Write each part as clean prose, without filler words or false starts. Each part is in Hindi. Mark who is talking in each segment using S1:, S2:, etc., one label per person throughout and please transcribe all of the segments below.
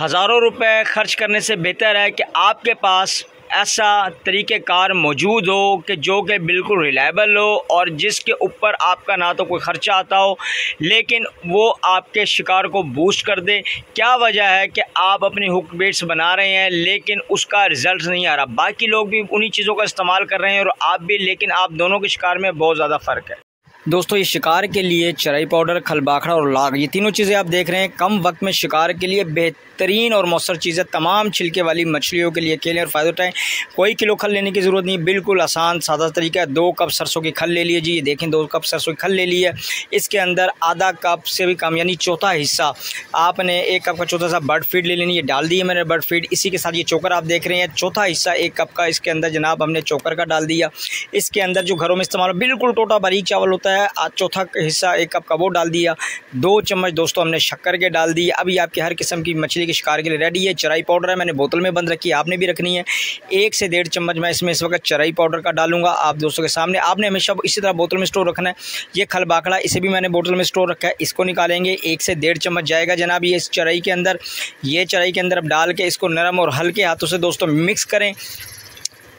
S1: हज़ारों रुपए खर्च करने से बेहतर है कि आपके पास ऐसा तरीक़ेकार मौजूद हो कि जो कि बिल्कुल रिलायबल हो और जिसके ऊपर आपका ना तो कोई ख़र्चा आता हो, लेकिन वो आपके शिकार को बूस्ट कर दे। क्या वजह है कि आप अपनी हुक बेट्स बना रहे हैं लेकिन उसका रिज़ल्ट नहीं आ रहा, बाकी लोग भी उन्हीं चीज़ों का इस्तेमाल कर रहे हैं और आप भी, लेकिन आप दोनों के शिकार में बहुत ज़्यादा फ़र्क है। दोस्तों, ये शिकार के लिए चराई पाउडर, खलबाखड़ा और लाग, ये तीनों चीज़ें आप देख रहे हैं कम वक्त में शिकार के लिए बेहतरीन और मौसर चीज़ें। तमाम छिलके वाली मछलियों के लिए खेलें और फ़ायदा उठाएं। कोई किलो खल लेने की ज़रूरत नहीं, बिल्कुल आसान सादा तरीका है। 2 कप सरसों की खल ले लीजिए। ये देखें 2 कप सरसों की खल ले ली है। इसके अंदर आधा कप से भी कम यानी चौथा हिस्सा आपने 1 कप का चौथा हिस्सा बर्ड फीड ले लेनी है। डाल दी है मैंने बर्ड फीड। इसी के साथ ये चोकर आप देख रहे हैं, चौथा हिस्सा 1 कप का इसके अंदर जनाब हमने चोकर का डाल दिया। इसके अंदर जो घरों में इस्तेमाल बिल्कुल टोटा बारीक चावल होता है, चौथा हिस्सा 1 कप का वो डाल दिया। 2 चम्मच दोस्तों हमने शक्कर के डाल दिए। अभी आपके हर किस्म की मछली के शिकार के लिए रेडी है। चराई पाउडर है, मैंने बोतल में बंद रखी है, आपने भी रखनी है। 1 से 1.5 चम्मच मैं इसमें इस वक्त चराई पाउडर का डालूंगा आप दोस्तों के सामने। आपने हमेशा इसी तरह बोतल में स्टोर रखना है। ये खलबाखड़ा, इसे भी मैंने बोतल में स्टोर रखा है, इसको निकालेंगे। 1 से 1.5 चम्मच जाएगा जनाब ये इस चराई के अंदर। ये चराई के अंदर अब डाल के इसको नरम और हल्के हाथों से दोस्तों मिक्स करें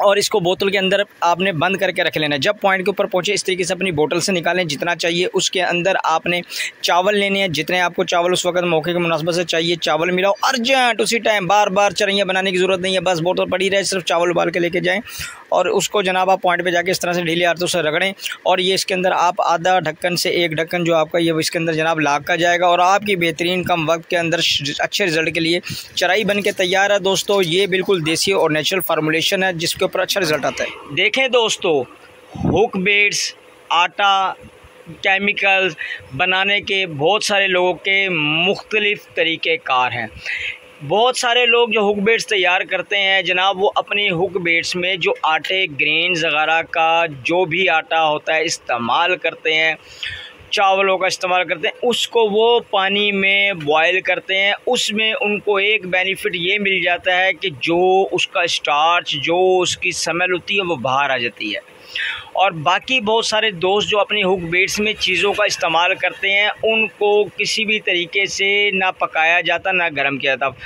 S1: और इसको बोतल के अंदर आपने बंद करके रख लेना है। जब पॉइंट के ऊपर पहुंचे इस तरीके से अपनी बोतल से निकालें जितना चाहिए। उसके अंदर आपने चावल लेने हैं, जितने आपको चावल उस वक्त मौके के मुनासबत से चाहिए चावल मिलाओ अर्जेंट उसी टाइम। बार बार चरैयाँ बनाने की ज़रूरत नहीं है, बस बोतल पड़ी रहे, सिर्फ चावल उबाल के लेके जाएँ और उसको जनाब आप पॉइंट पे जाके इस तरह से ढीले हाथों से रगड़ें। और ये इसके अंदर आप आधा ढक्कन से 1 ढक्कन जो आपका ये इसके अंदर जनाब लाग का जाएगा और आपकी बेहतरीन कम वक्त के अंदर अच्छे रिजल्ट के लिए चराई बन के तैयार है। दोस्तों, ये बिल्कुल देसी और नेचुरल फार्मूलेशन है जिसके ऊपर अच्छा रिजल्ट आता है। देखें दोस्तों, हुक बेट्स, आटा, केमिकल्स बनाने के बहुत सारे लोगों के मुख्तलिफ तरीक़ेकार हैं। बहुत सारे लोग जो हुक बेट्स तैयार करते हैं जनाब, वो अपनी हुक बेट्स में जो आटे, ग्रेन्स वगैरह का जो भी आटा होता है इस्तेमाल करते हैं, चावलों का इस्तेमाल करते हैं, उसको वो पानी में बॉयल करते हैं। उसमें उनको एक बेनिफिट ये मिल जाता है कि जो उसका स्टार्च, जो उसकी स्मेल होती है वो बाहर आ जाती है। और बाकी बहुत सारे दोस्त जो अपनी हुक बेट्स में चीज़ों का इस्तेमाल करते हैं उनको किसी भी तरीके से ना पकाया जाता ना गर्म किया जाता।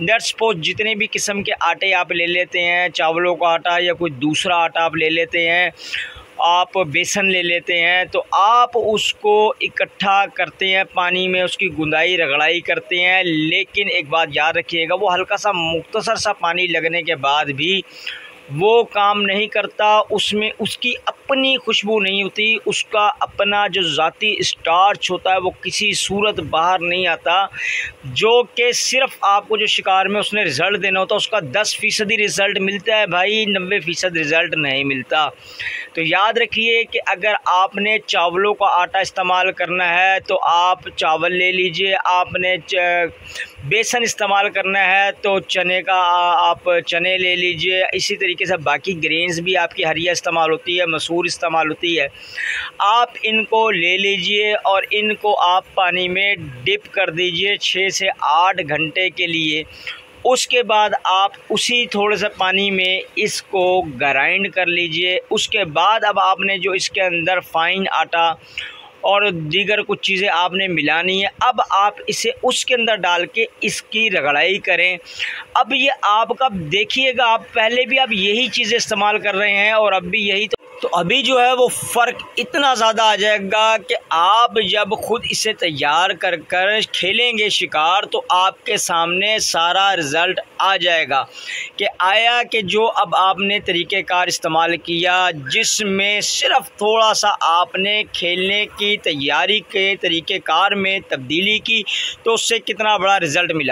S1: लेट्स सपोज जितने भी किस्म के आटे आप ले लेते हैं, चावलों का आटा या कोई दूसरा आटा आप ले लेते हैं, आप बेसन ले लेते हैं, तो आप उसको इकट्ठा करते हैं पानी में, उसकी गुंदाई रगड़ाई करते हैं। लेकिन एक बात याद रखिएगा, वो हल्का सा मुख्तसर सा पानी लगने के बाद भी वो काम नहीं करता। उसमें उसकी अपनी खुशबू नहीं होती, उसका अपना जो ज़ाती स्टार्च होता है वो किसी सूरत बाहर नहीं आता, जो कि सिर्फ़ आपको जो शिकार में उसने रिज़ल्ट देना होता है उसका 10% रिज़ल्ट मिलता है भाई, 90% रिज़ल्ट नहीं मिलता। तो याद रखिए कि अगर आपने चावलों का आटा इस्तेमाल करना है तो आप चावल ले लीजिए, आपने बेसन इस्तेमाल करना है तो चने का आप चने ले लीजिए। इसी तरीके से बाकी ग्रेन्स भी आपकी हरिया इस्तेमाल होती है, मसूर इस्तेमाल होती है, आप इनको ले लीजिए और इनको आप पानी में डिप कर दीजिए 6 से 8 घंटे के लिए। उसके बाद आप उसी थोड़े से पानी में इसको ग्राइंड कर लीजिए। उसके बाद अब आपने जो इसके अंदर फाइन आटा और दीगर कुछ चीज़ें आपने मिलानी है, अब आप इसे उसके अंदर डाल के इसकी रगड़ाई करें। अब ये आपका देखिएगा, आप पहले भी आप यही चीज़ें इस्तेमाल कर रहे हैं और अब भी यही, तो अभी जो है वो फ़र्क इतना ज़्यादा आ जाएगा कि आप जब खुद इसे तैयार कर कर खेलेंगे शिकार तो आपके सामने सारा रिज़ल्ट आ जाएगा कि आया कि जो अब आपने तरीक़ेकार इस्तेमाल किया जिसमें सिर्फ़ थोड़ा सा आपने खेलने की तैयारी के तरीक़ेकार में तब्दीली की तो उससे कितना बड़ा रिज़ल्ट मिला।